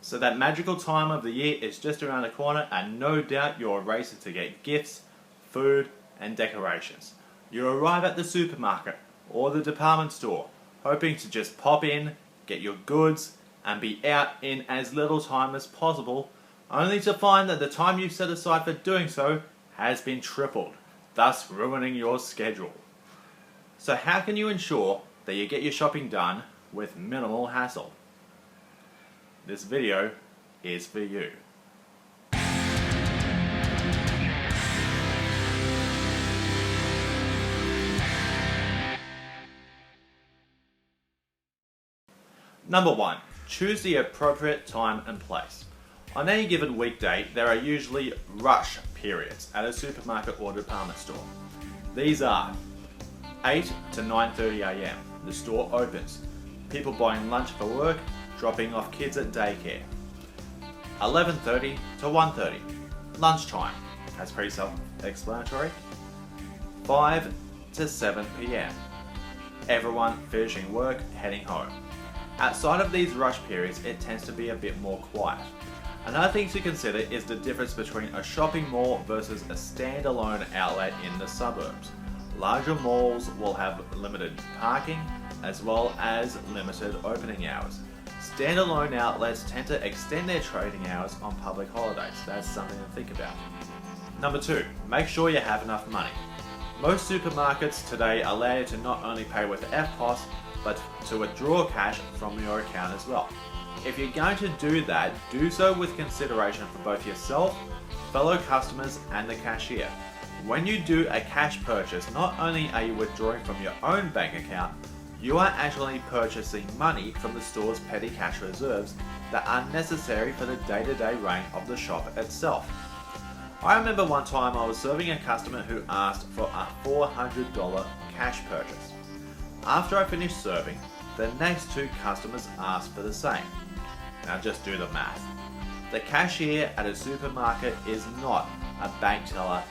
So that magical time of the year is just around the corner, and no doubt you're racing to get gifts, food and decorations. You arrive at the supermarket or the department store, hoping to just pop in, get your goods and be out in as little time as possible, only to find that the time you set aside for doing so has been tripled, thus ruining your schedule. So how can you ensure that you get your shopping done with minimal hassle? This video is for you. Number 1. Choose the appropriate time and place. On any given weekday, there are usually rush periods at a supermarket or department store. These are 8 to 9:30 a.m. The store opens. People buying lunch for work, dropping off kids at daycare. 11:30 to 1:30. Lunchtime. That's pretty self-explanatory. 5 to 7 p.m. Everyone finishing work, heading home. Outside of these rush periods, it tends to be a bit more quiet. Another thing to consider is the difference between a shopping mall versus a standalone outlet in the suburbs. Larger malls will have limited parking as well as limited opening hours. Standalone outlets tend to extend their trading hours on public holidays. That's something to think about. Number 2, make sure you have enough money. Most supermarkets today allow you to not only pay with EFTPOS, but to withdraw cash from your account as well. If you're going to do that, do so with consideration for both yourself, fellow customers and the cashier. When you do a cash purchase, not only are you withdrawing from your own bank account, you are actually purchasing money from the store's petty cash reserves that are necessary for the day-to-day reign of the shop itself. I remember one time I was serving a customer who asked for a $400 cash purchase. After I finished serving, the next 2 customers asked for the same. Now just do the math. The cashier at a supermarket is not a bank teller,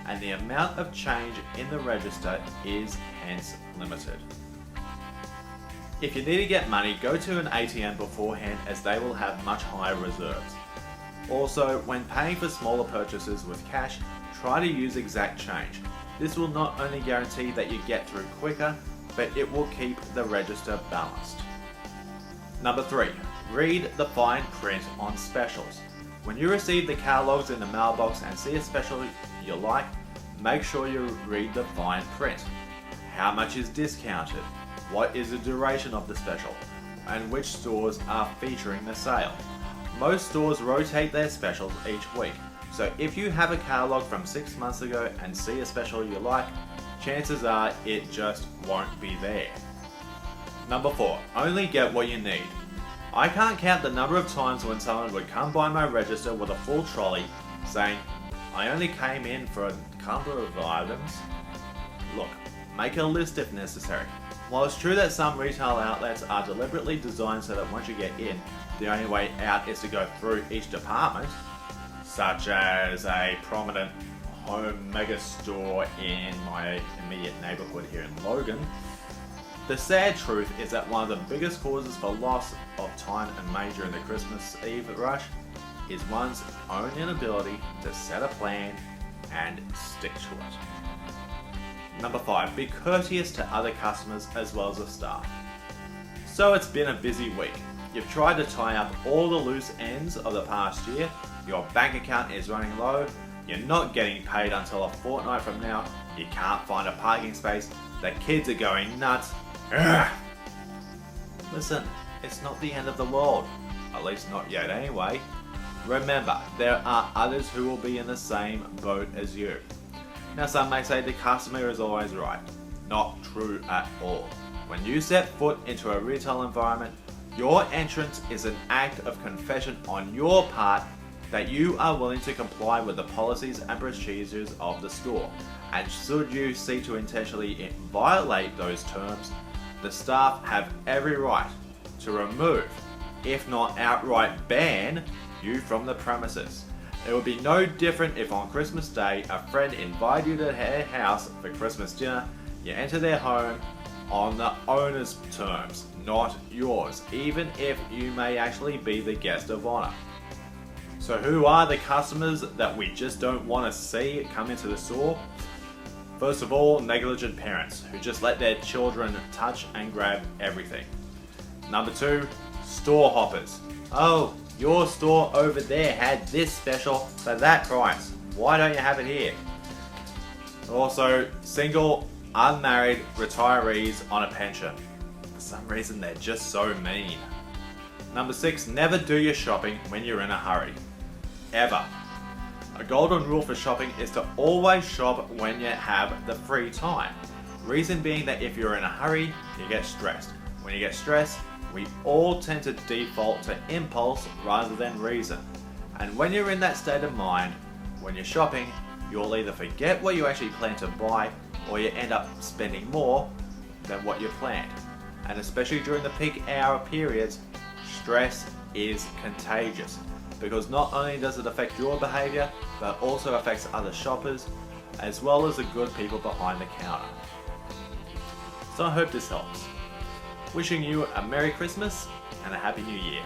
and the amount of change in the register is hence limited. If you need to get money, go to an ATM beforehand, as they will have much higher reserves. Also, when paying for smaller purchases with cash, try to use exact change. This will not only guarantee that you get through quicker, but it will keep the register balanced. Number 3. Read the fine print on specials. When you receive the catalogs in the mailbox and see a special you like, make sure you read the fine print. How much is discounted? What is the duration of the special? And which stores are featuring the sale? Most stores rotate their specials each week, so if you have a catalog from 6 months ago and see a special you like, chances are it just won't be there. Number 4. Only get what you need. I can't count the number of times when someone would come by my register with a full trolley saying, "I only came in for a couple of items." Look, make a list if necessary. While it's true that some retail outlets are deliberately designed so that once you get in, the only way out is to go through each department, such as a prominent home mega store in my immediate neighborhood here in Logan, the sad truth is that one of the biggest causes for loss of time and money during the Christmas Eve rush is one's own inability to set a plan and stick to it. Number 5. Be courteous to other customers as well as the staff. So it's been a busy week. You've tried to tie up all the loose ends of the past year, your bank account is running low, you're not getting paid until a fortnight from now, you can't find a parking space, the kids are going nuts. Ugh. Listen, it's not the end of the world. At least not yet anyway. Remember, there are others who will be in the same boat as you. Now some may say the customer is always right. Not true at all. When you set foot into a retail environment, your entrance is an act of confession on your part that you are willing to comply with the policies and procedures of the store. And should you seek to intentionally violate those terms, the staff have every right to remove, if not outright ban, you from the premises. It would be no different if on Christmas Day a friend invited you to their house for Christmas dinner, you enter their home on the owner's terms, not yours, even if you may actually be the guest of honor. So who are the customers that we just don't want to see come into the store? First of all, negligent parents who just let their children touch and grab everything. Number 2, store hoppers. Oh, your store over there had this special for that price. Why don't you have it here? Also, single, unmarried retirees on a pension. For some reason, they're just so mean. Number 6, never do your shopping when you're in a hurry. Ever. A golden rule for shopping is to always shop when you have the free time. Reason being that if you're in a hurry, you get stressed. When you get stressed, we all tend to default to impulse rather than reason. And when you're in that state of mind, when you're shopping, you'll either forget what you actually plan to buy or you end up spending more than what you planned. And especially during the peak hour periods, stress is contagious because not only does it affect your behavior, but also affects other shoppers as well as the good people behind the counter. So I hope this helps. Wishing you a Merry Christmas and a Happy New Year.